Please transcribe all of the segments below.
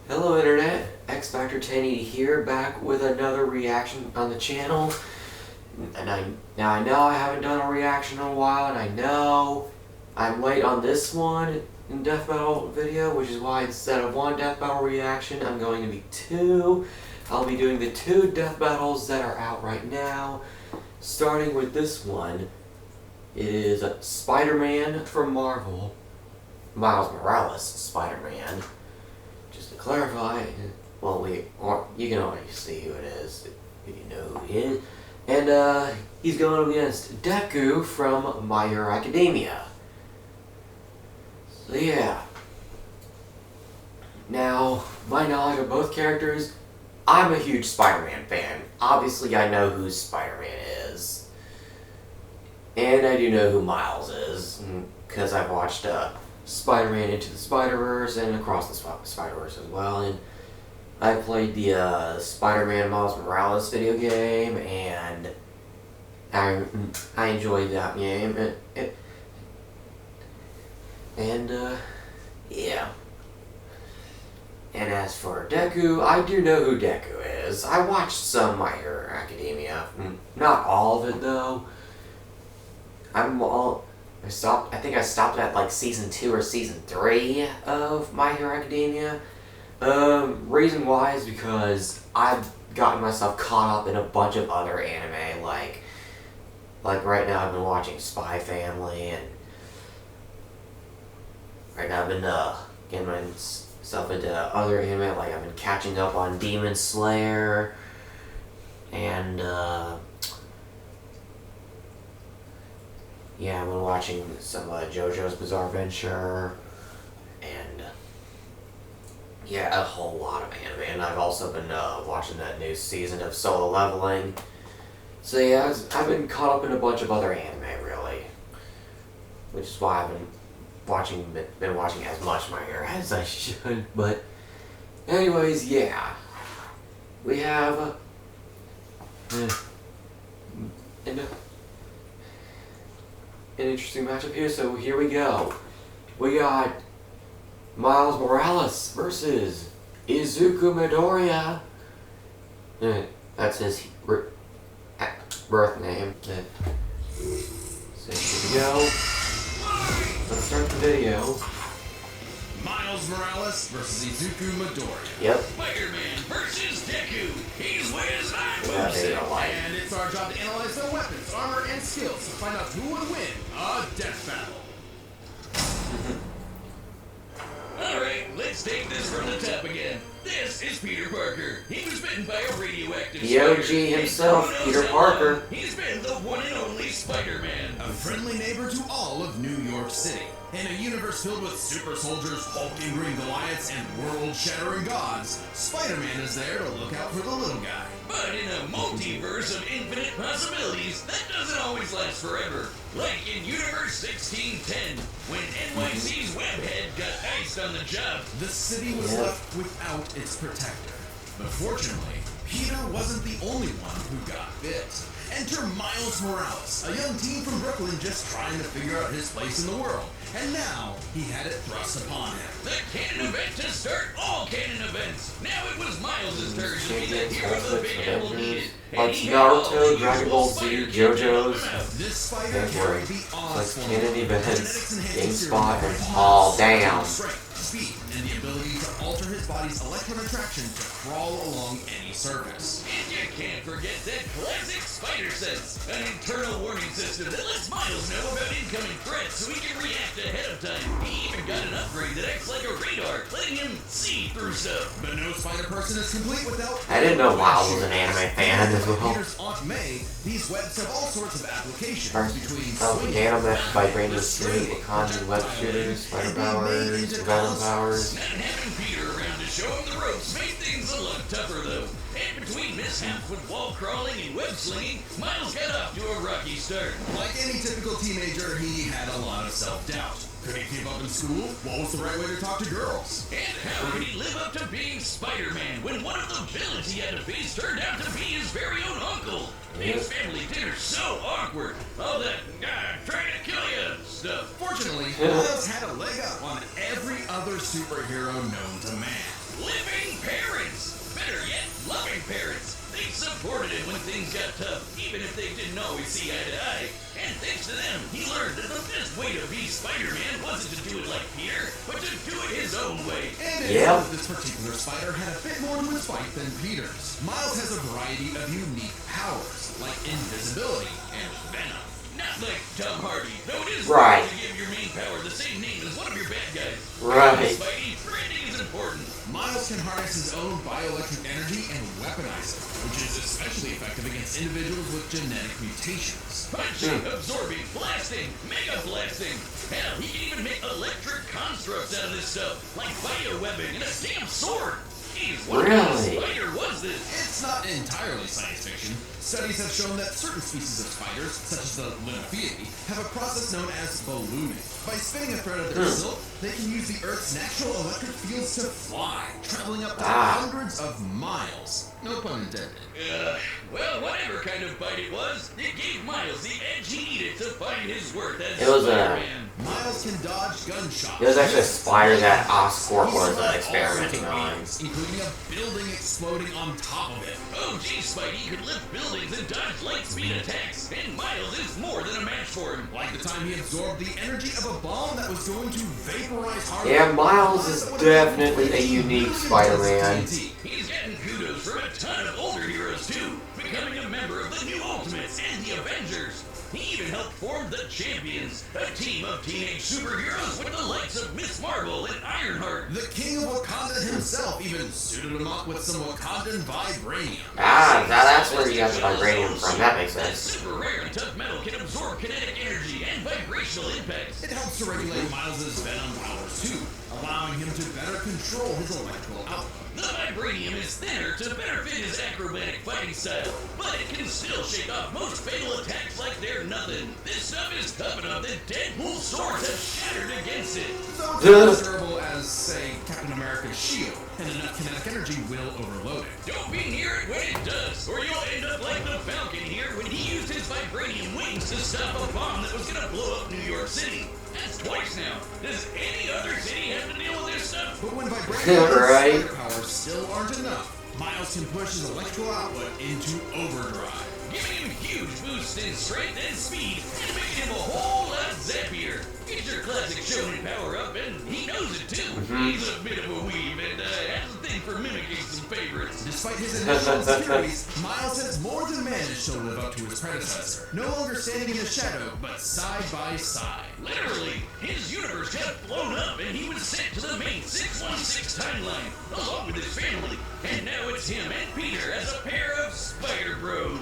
Hello Internet, X Factor 1080 here, back with another reaction on the channel. And I know I haven't done a reaction in a while, and I know I'm late on this one in Death Battle video, which is why instead of one Death Battle reaction, I'm going to be two. I'll be doing the two Death Battles that are out right now, starting with this one. It is Spider-Man from Marvel, Miles Morales Spider-Man. Just to clarify, well, you can already see who it is, if you know who he is. And he's going up against Deku from My Hero Academia. So yeah. Now, my knowledge of both characters, I'm a huge Spider-Man fan. Obviously, I know who Spider-Man is. And I do know who Miles is, because I've watched Spider-Man Into the Spider-Verse and Across the Spider-Verse as well. And I played the Spider-Man Miles Morales video game, and I enjoyed that game. Yeah. And as for Deku, I do know who Deku is. I watched some My Hero Academia. Not all of it, though. I think I stopped at like season 2 or season 3 of My Hero Academia. Reason why is because I've gotten myself caught up in a bunch of other anime, like right now I've been watching Spy Family, and right now I've been getting myself into other anime, like I've been catching up on Demon Slayer, and yeah, I've been watching some JoJo's Bizarre Adventure, and yeah, a whole lot of anime. And I've also been watching that new season of Solo Leveling. So yeah, I've been caught up in a bunch of other anime, really, which is why I've been watching as much My Hero as I should. But anyways, yeah, we have an interesting matchup here. So here we go. We got Miles Morales versus Izuku Midoriya. That's his birth name. So here we go. Let's start the video. Miles Morales versus Izuku Midoriya. Yep. Spider-Man versus Deku. He's with his moveset. And it's our job to analyze their weapons, armor, and skills to find out who would win a death battle. Alright, let's take this from the top again. This is Peter Parker. He was bitten by a radioactive the OG himself, Peter Parker. He's been the one and only Spider-Man. A friendly neighbor to all of New York City. In a universe filled with super soldiers, hulking green Goliaths, and world-shattering gods, Spider-Man is there to look out for the little guy. But in a multiverse of infinite possibilities, that doesn't always last forever. Like in Universe 1610, when NYC's Webhead got iced on the job, the city was left without its protector. But fortunately, Peter wasn't the only one who got bit. Enter Miles Morales, a young teen from Brooklyn just trying to figure out his place in the world. And now, he had it thrust upon him. The canon event to start all canon events. Now it was Miles' turn to be the hero the big apple needed. Like Naruto, Dragon Ball Z, JoJo's. This spider carried the odds like canon events, GameSpot, and Paul Down. Speed, and the ability to alter his body's electron attraction to crawl along any surface. And you can't forget that classic spider sense, an internal warning system that lets Miles know about incoming threats so he can react ahead of time. He even got an upgrade that acts like a radar, letting him see through stuff. But no spider person is complete without... I didn't know Miles was an anime fan as well. Peter's Aunt May, these webs have all sorts of applications between Nanomet, Vibranium Suit, Wakandan Web Shooters, Spider Powers, Venom Powers. Not having Peter around to show him the ropes made things a lot tougher, though. And between mishaps with wall crawling and web slinging, Miles got off to a rocky start. Like any typical teenager, he had a lot of self-doubt. Could he keep up in school? What was the right way to talk to girls? And how could he live up to being Spider-Man when one of the villains he had to face turned out to be his very own uncle? His family dinner's so awkward. All that, trying to kill you stuff. Fortunately, Miles had a leg up on every other superhero known to man. living parents. Better yet, loving parents. They supported him when things got tough, even if they didn't always see eye to eye. And thanks to them, he learned that the best way to be Spider-Man wasn't to do it like Peter, but to do it his own way. And this particular spider had a bit more to his fight than Peter's. Miles has a variety of unique powers, like invisibility and venom. Not like Tom Hardy, though it is right to give your main power the same name as one of your bad guys. Right. Spidey, branding is important. Miles can harness his own bioelectric energy and weaponize it, which is especially effective against individuals with genetic mutations. Punching, absorbing, blasting, mega blasting. Hell, he can even make electric constructs out of this stuff, like biowebbing and a damn sword. Jeez, what kind of spider was this? It's not entirely science fiction. Studies have shown that certain species of spiders, such as the Limphiidae, have a process known as ballooning. By spinning a thread of their silk, they can use the Earth's natural electric fields to fly, traveling up to hundreds of miles. No pun intended. Well, whatever kind of bite it was, it gave Miles the edge he needed to find his worth as It was Spider-Man. Miles can dodge gunshots. It was actually a spider that Oscorp was experimenting on. Including a building exploding on top of it. Oh, gee, Spidey could lift buildings and dodge light speed attacks, and Miles is more than a match for him. Like the time he absorbed the energy of a bomb that was going to vaporize Harvey. Yeah, Miles is definitely a unique Spider-Man. He's getting kudos from a ton of older heroes, too, becoming a member of the New Ultimates and the Avengers. He even helped form the Champions, a team of teenage superheroes with the likes of Miss Marvel and Ironheart. The King of Wakanda himself even suited him up with some Wakandan vibranium. Ah, that's where you got the vibranium from. That makes This sense. super rare and tough metal can absorb kinetic energy and vibrational impacts. It helps to regulate Miles' venom powers too, allowing him to better control his electrical output. The vibranium is thinner to better fit his acrobatic fighting style, but it can still shake off most fatal attacks like they're nothing. This stuff is tough enough that Deadpool's swords have shattered against it. So it's not as durable as, say, Captain America's shield, and enough kinetic energy will overload it. Don't be near it when it does, or you'll end up like the Falcon here when he used his vibranium wings to stop a bomb that was gonna blow up New York City. That's twice now. Does any other city have to deal with this stuff? But when vibranium Right. and spider powers still aren't enough, Miles can push his electrical output into overdrive. Giving him huge boosts in strength and speed, and making him a whole lot zappier. Get your classic shonen power up, and he knows it too. He's a bit of a weeb and has a thing for mimicking some favorites. Despite his initial insecurities, Miles has more than managed to live up to his predecessor. No longer standing in the shadow, but side by side. Literally, his universe got blown up and he was sent to the main 616 timeline, along with his family. And now it's him and Peter as a pair of Spider Bros.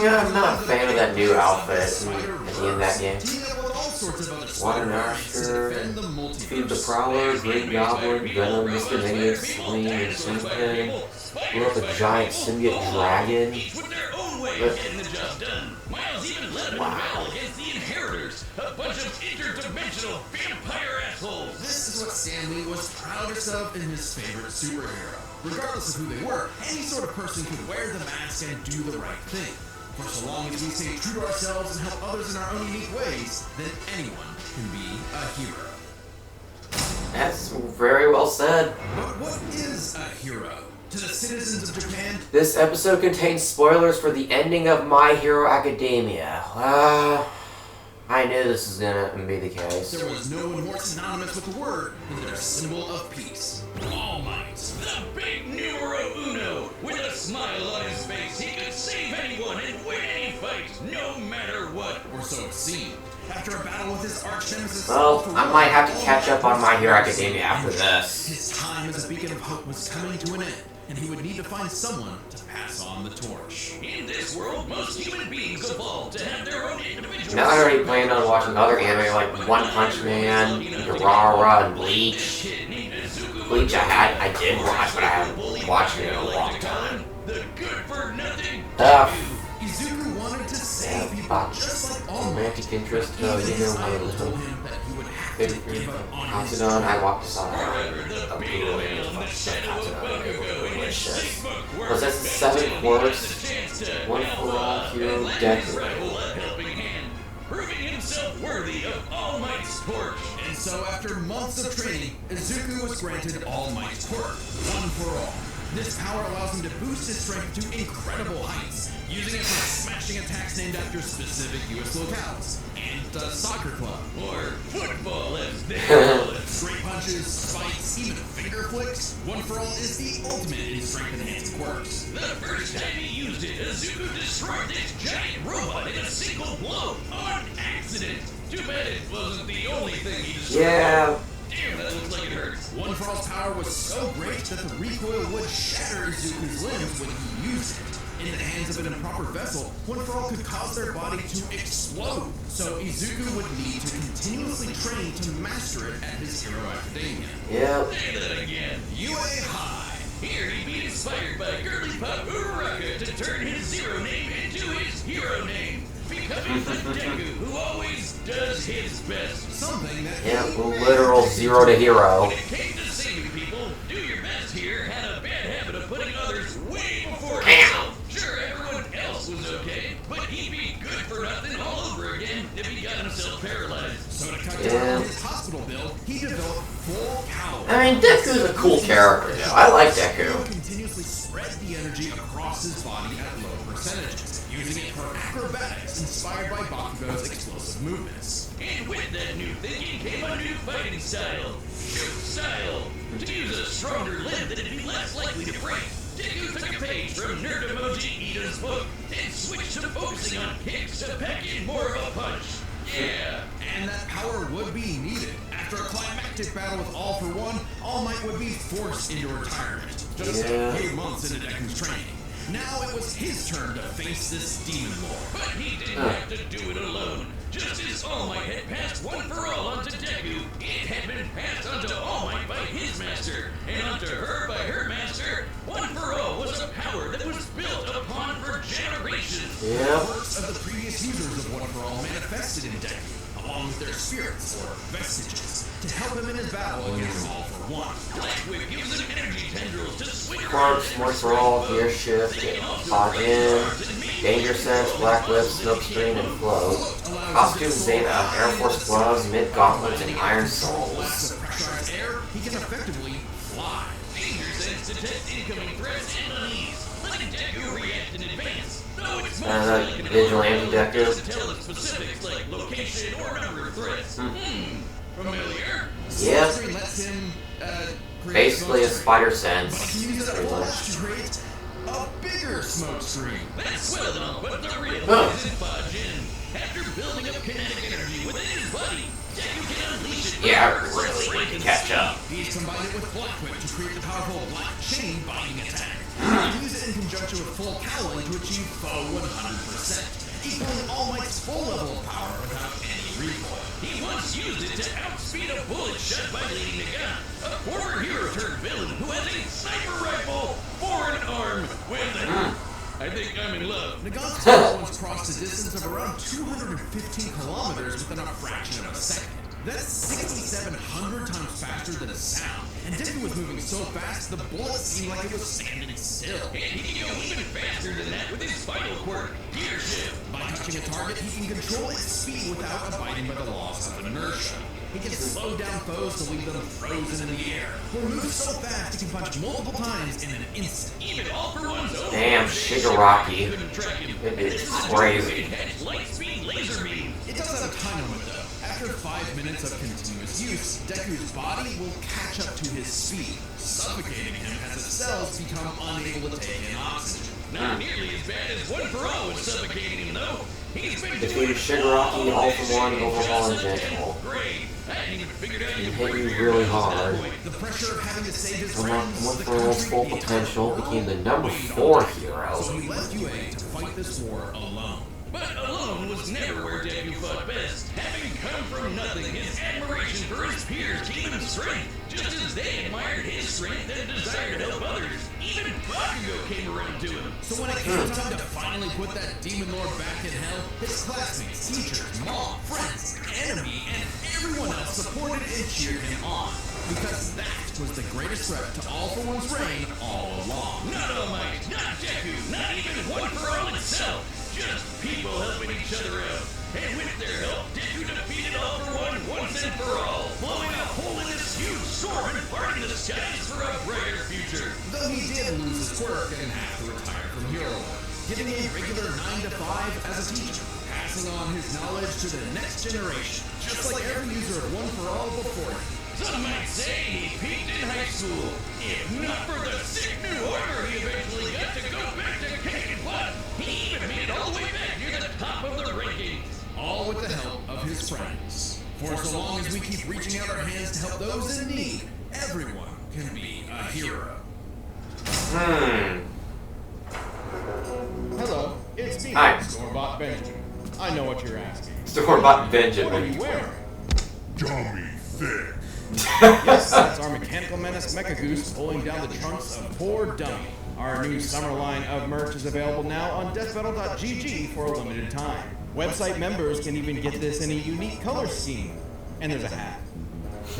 Yeah, I'm not a fan of that new outfit at the end of that game. Teaming up with all sorts of other Water Spider-Mans to Master, defend the Feed the multiverse. Prowler, Green Goblin, Venom, Mr. Negative, Swing, and Swingpin. Blew up a giant symbiote dragon. Each with their own way of getting the job done. Miles even led him in battle against the Inheritors, a bunch of interdimensional vampire assholes. This is what Stan Lee was proudest of in his favorite superhero. Regardless of who they were, any sort of person could wear the mask and do the right thing. For so long as we stay true to ourselves and help others in our own unique ways, then anyone can be a hero. That's very well said. But what is a hero? To the citizens of Japan, This episode contains spoilers for the ending of My Hero Academia. I knew this was gonna be the case. there was no one more synonymous with the word than their symbol of peace. All Might, the big numero uno. With a smile on his face, he could save anyone and win any fight, no matter what. Or so it seemed. After a battle with his arch nemesis, Well, I might have to catch up on My Hero Academia after this. his time as a beacon of hope was coming to an end, and he would need to find someone to pass on the torch. In this world, most human beings evolve to have their own individual. Now I already planned on watching other anime like One Punch Man, Durarara, and Bleach. Bleach I did watch, but I haven't watched it in a long time. The good for nothing. Izuku wanted to save people, But just like all romantic interest, you know, his my idol little told him that he would have to give up on his Katsunon, I watched this on Forever the a beetle Blu-ray on the of shadow of Katsunon. It Bakugo was in his delicious. thick book Was that work. 7 course? The chance to One help for all hero and lend his Deku. rival a helping hand, proving himself worthy of All Might's torch. And so So after months of training, Izuku was granted All Might's quirk, One for All. This power allows him to boost his strength to incredible heights, using it for smashing attacks named after specific US locales, and a soccer club. Or football, as they call it. Great punches, spikes, even finger flicks, One for All is the ultimate in strength-enhancing quirks. The first time he used it, Izuku destroyed this giant robot in a single blow, on accident. Too bad it wasn't the only thing he destroyed. Yeah. Damn, that looks like it hurts. One for All's power was so great that the recoil would shatter Izuku's limbs when he used it. In the hands of an improper vessel, One for All could cause their body to explode. So Izuku would need to continuously train to master it at his Hero Academia. Yep. Say that again. UA High. Here he be inspired by Girly Pop Uraraka to turn his zero name into his hero name, becoming the Deku who always does his best. Something that Yeah, literal 0 to hero. When it came to saving people, Do Your Best here had a bad habit of putting others way before himself. Sure, everyone else was okay, but he'd be good for nothing all over again if he got himself paralyzed. So to cut down his hospital bill, he developed full power. I mean, Deku's a cool character, though. I like Deku. He continuously spread the energy across his body at low percentages, using it for acrobatics inspired by Bakugo's explosive movements. And with that new thinking came a new fighting style. Shoot style. To use a stronger limb that'd be less likely to break. Deku took a page from Nerd Emoji Ida's book and switched to focusing on kicks to pack in more of a punch. Yeah. And that power would be needed. After a climactic battle with All for One, All Might would be forced into retirement, just a few months into Deku's training. Now it was his turn to face this demon lord. But he didn't have to do it alone. Just as All Might had passed One for All onto Deku, it had been passed onto All Might by his master, and onto her by her master. One for All was a power that was built upon for generations. Yep. The works of the previous users of One for All manifested in Deku, along with their spirits or vestiges, to help him in his battle against All for One. Blackwick gives him energy tendrils to swing Quarks, One for All, Gear Shift, Login, Danger Sense, Black Whip, Smokescreen, and Flow. Costume Zeta, Air Force Gloves, Mid Gauntlets, and Iron Souls. With pressurized air, he can effectively fly. Danger Sense detects incoming threats and unease, letting Deku react in advance. Though it's more And like an Vigilante to Deku. tell the specifics like location or number of threats. Familiar? Yeah. Smokescreen lets him create Basically a smokescreen. spider But sense. he uses that Pretty force much. to create a bigger smoke screen. That's well enough, but the real Huh. is in Fajin. After building up kinetic energy within his body, Deku can unleash it. Yeah, with really strength need to and catch speed. up. He's combined it with Black Whip to create the powerful Black Chain binding attack. He used it in conjunction with full cowling to achieve foe 100%, equaling All Might's full level of power without any recoil. He once used it to outspeed a bullet shot by leading the gun. A former hero turned villain who has a sniper rifle for an arm with it. I think I'm in love. Nagan's power once crossed a distance of around 215 kilometers within a fraction of a second. That's 6,700 times faster than a sound. And Deku was moving so fast, the bullet seemed like it was standing still. And he can go even faster than that with his final quirk, Gear Shift. By touching a target, he can control its speed without abiding by the laws of inertia. He can slow down foes to leave them frozen in the air, or move so fast he can punch multiple times in an instant. Even All for One's own Damn, Shigaraki. couldn't track him. It And is this is crazy. It has light speed laser beams. It does have a time limit though. After 5 minutes of continuous use, Deku's body will catch up to his speed, suffocating him as its cells become unable to take in oxygen. Not nearly as bad as One for All was suffocating him, though. He's been Defeated doing Shigaraki, All for One, Overhaul, and just a Gentle. Great. I hadn't even figured out you He could hit you break really your bones at hard. that point. The pressure of having to save his Unlocked friends, One the for All's country, full the entire potential, world became the number weighed 4 on Deku. hero. So he left UA to fight this war alone. But alone was never where Deku fought best. Having come from nothing, his admiration for his peers gave him strength, just as they admired his strength and desire to help others. Even Bakugo came around to him. So when it came time to finally put that demon lord back in hell, his classmates, teachers, mom, friends, enemy, and everyone else supported and cheered him on. Because that was the greatest threat to All for One's reign all along. Not All Might, not Deku, not even One for All itself. Just people helping each other out. And with their help, Deku defeated All For One once and for all, blowing a hole in this huge sword and parting the skies for a brighter future. Though he did lose his quirk and have to retire from hero work, getting a regular 9 to 5 as a teacher, passing on his knowledge to the next generation, just like every user of One For All before him. Some might say he peaked in high school. If not for the sick new order he eventually got to go back to kicking butt, he even made it all the way back near the top of the rankings. All with the help of his friends. For so long as we keep reaching out our hands to help those in need, everyone can be a hero. Hello, it's me, Hi. Store-Bought Benjamin. I know what you're asking. Store-Bought What are Benjamin. you wearing? Dummy thick. Yes, that's our Mechanical Menace Mecha Goose pulling down the trunks of poor Dummy. Our new summer line of merch is available now on deathbattle.gg for a limited time. Website members can even get this in a unique color scheme. And there's a hat.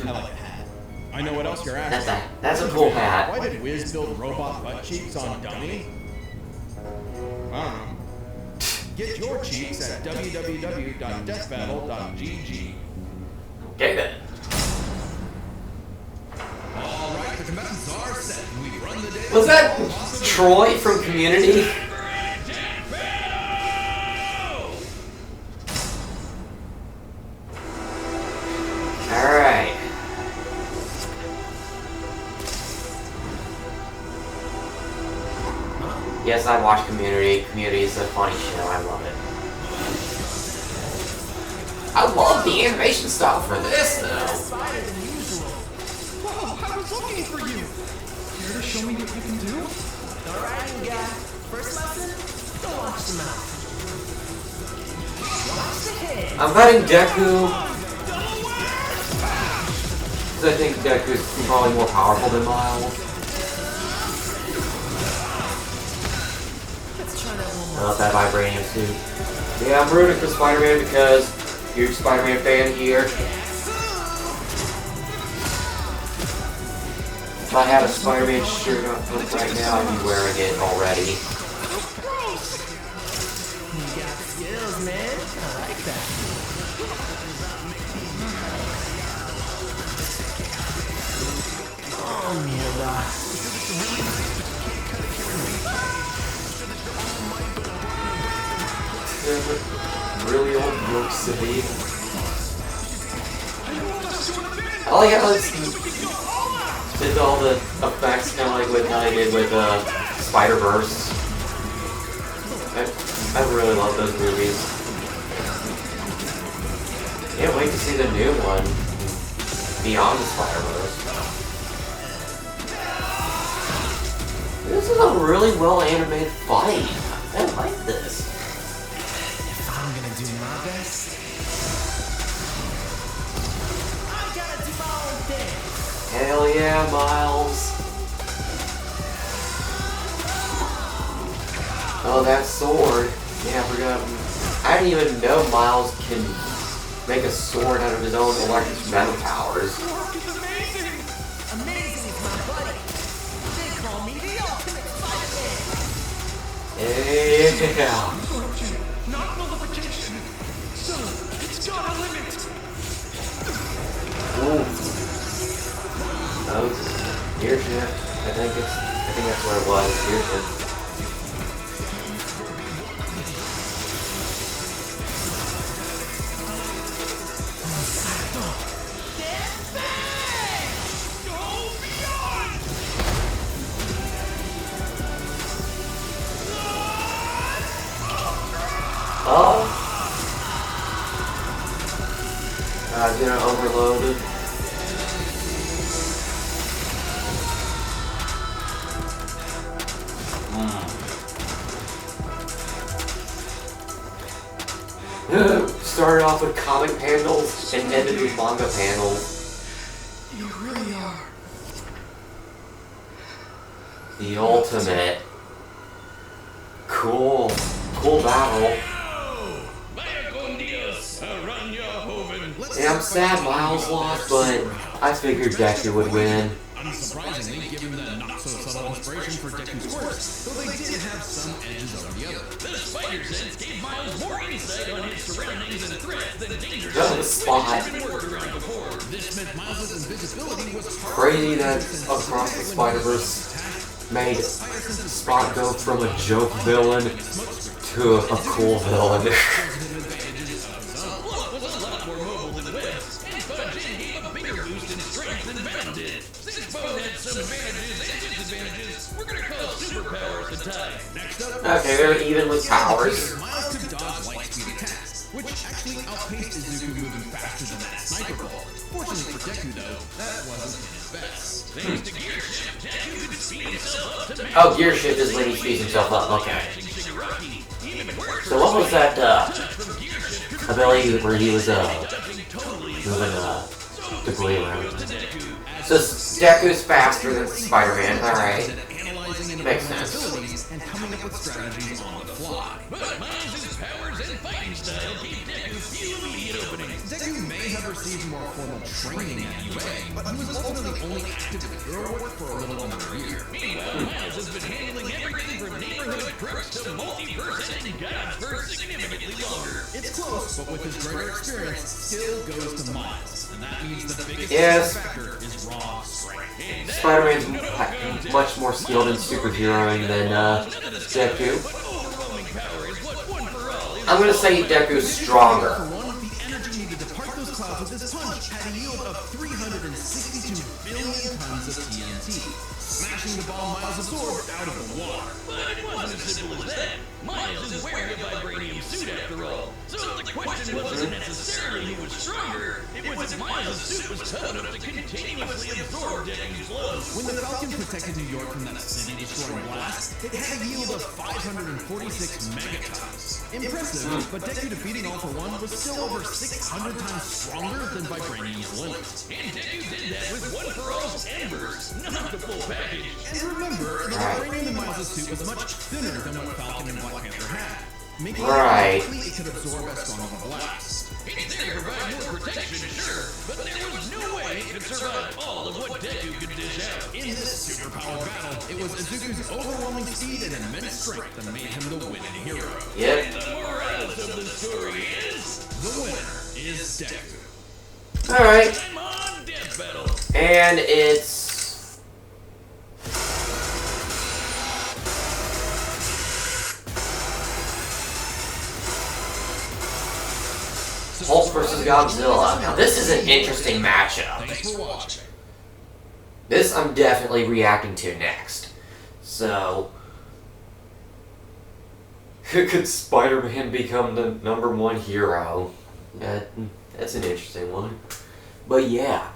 I like the hat. I know what else you're asking. That's a cool hat. Why did Wiz build robot butt cheeks on Dummy? I don't know. Get your cheeks at www.deathbattle.gg. Okay then. Alright, the combatants are set. We run the day. Was that Troy from Community? Alright. Yes, I watch Community. Community is a funny show. I love it. I love the animation style for this, though. Whoa, I was looking for you! Care to show me what you can do? Alright, you guy. First lesson? Go watch the mouth. Watch the head. I'm betting Deku. Because I think Deku's probably more powerful than Miles. Let's try that one I more. love that vibranium suit. Yeah, I'm rooting for Spider-Man because huge Spider-Man fan here. If I had a Spider-Man shirt on right now, I'd be wearing it already. You got skills, man. I like that. Oh, mierda. Really old New York City. I like how it's did all the effects kind of like with how they did with Spider-Verse. I really love those movies. Can't wait to see the new one, Beyond the Spider-Verse. This is a really well animated fight. I like this. If I'm gonna do my best, I gotta do my own thing. Hell yeah, Miles. Oh, that sword. Yeah, I forgot. I didn't even know Miles can make a sword out of his own electric metal powers. Work is amazing! Amazing is my buddy. They call me the ultimate Spider-Man. Yeah. Absorption, not nullification. So, it's got a limit. Ooh. Oh, Gearship. I think that's what it was. Gearship. Oh. Gonna overload it. Started off with comic panels and ended with manga panels. You really are. The ultimate. Cool battle. Yeah, I'm sad Miles lost, but I figured Deku would win. unsurprisingly, given the not-so-subtle inspiration for Deku's quirks, though they did have some edges over the other. The spider sense gave Miles more insight on his surroundings and threats than danger Just sense, spot. which had been worked around before. This meant Miles' invisibility was Crazy that Across the Spider-Verse made Spot go from a joke villain to a cool villain. Look was a lot more mobile than Webs, and Fudge gave a bigger boost in strength than Venom did. Since both had some advantages and disadvantages, we're gonna call superpowers the time. Okay, they're even with powers. Miles could dodge light speed attacks, which actually outpaced Izuku moving faster than that sniper ball. Fortunately for Deku, though, that wasn't his best. Thanks to Gear Shift, Deku could speed himself up to Oh, Gear Shift is when he speeds himself up. Okay. Shigaraki. Even worse, So what was that from Gear Shift ability where he was touching totally moving debris around? to Deku. So Deku's faster than Spider-Man. All right, Analyzing and makes applying sense. abilities and coming up with strategies on the fly. But Miles' powers and fighting style gave Deku few immediate openings. Deku may have received more formal training at UA, but he was ultimately only active in hero work for a little under a year. Meanwhile, Miles has been handling everything from neighborhood crooks to multiverse and gods for significantly longer. It's close, but with his greater experience, skill goes to Miles, and that means the biggest Yes. factor is raw strength. Spider-Man's much more skilled in superheroing than Deku. Overwhelming power is what one for all is. I'm gonna say Deku's stronger. For one, the energy needed to part those clouds with this punch had a yield of 362 billion tons of TNT, smashing the ball Miles absorbed out of the water. But it wasn't as simple as that. Miles is wearing a vibranium suit after all. So the question wasn't necessarily who was stronger, it was if Miles' suit was tough enough to continuously absorb Deku's blows. When the Falcon protected New York from that city-destroying blast, it had a yield of 546 megatons. Impressive, but Deku defeating All For One was still over 600 times stronger than Vibranium's limit. And Deku did that with One For All's embers, not the full package. And remember, the vibranium in Miles' suit was much thinner than what Falcon and Black Panther had, making it likely it could absorb as strong of a blast. It's there to provide more protection, sure, but there was no way it could survive all of what Deku could dish out. In this superpower battle, it was Izuku's overwhelming speed and immense strength that made him the winning hero. Yep. The morale of the story is... The winner is Deku. All right, I'm on Death Battle. and it's Hulk versus Godzilla. Now this is an interesting matchup. Thanks for watching. This I'm definitely reacting to next. So, could Spider-Man become the #1 hero? That's an interesting one. But yeah.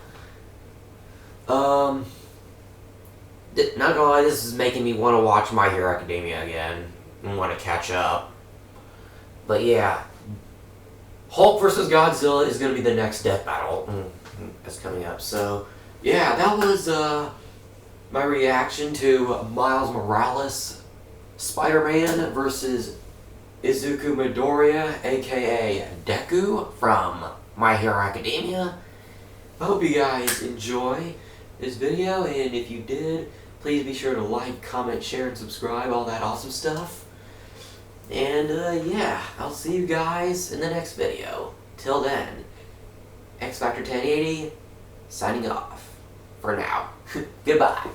Not gonna lie, this is making me want to watch My Hero Academia again and want to catch up. But yeah. Hulk versus Godzilla is going to be the next death battle that's coming up. So, yeah, that was my reaction to Miles Morales Spider-Man versus Izuku Midoriya, a.k.a. Deku from My Hero Academia. I hope you guys enjoy this video, and if you did, please be sure to like, comment, share, and subscribe, all that awesome stuff. And, yeah, I'll see you guys in the next video. Till then, X Factor 1080, signing off. For now. Goodbye.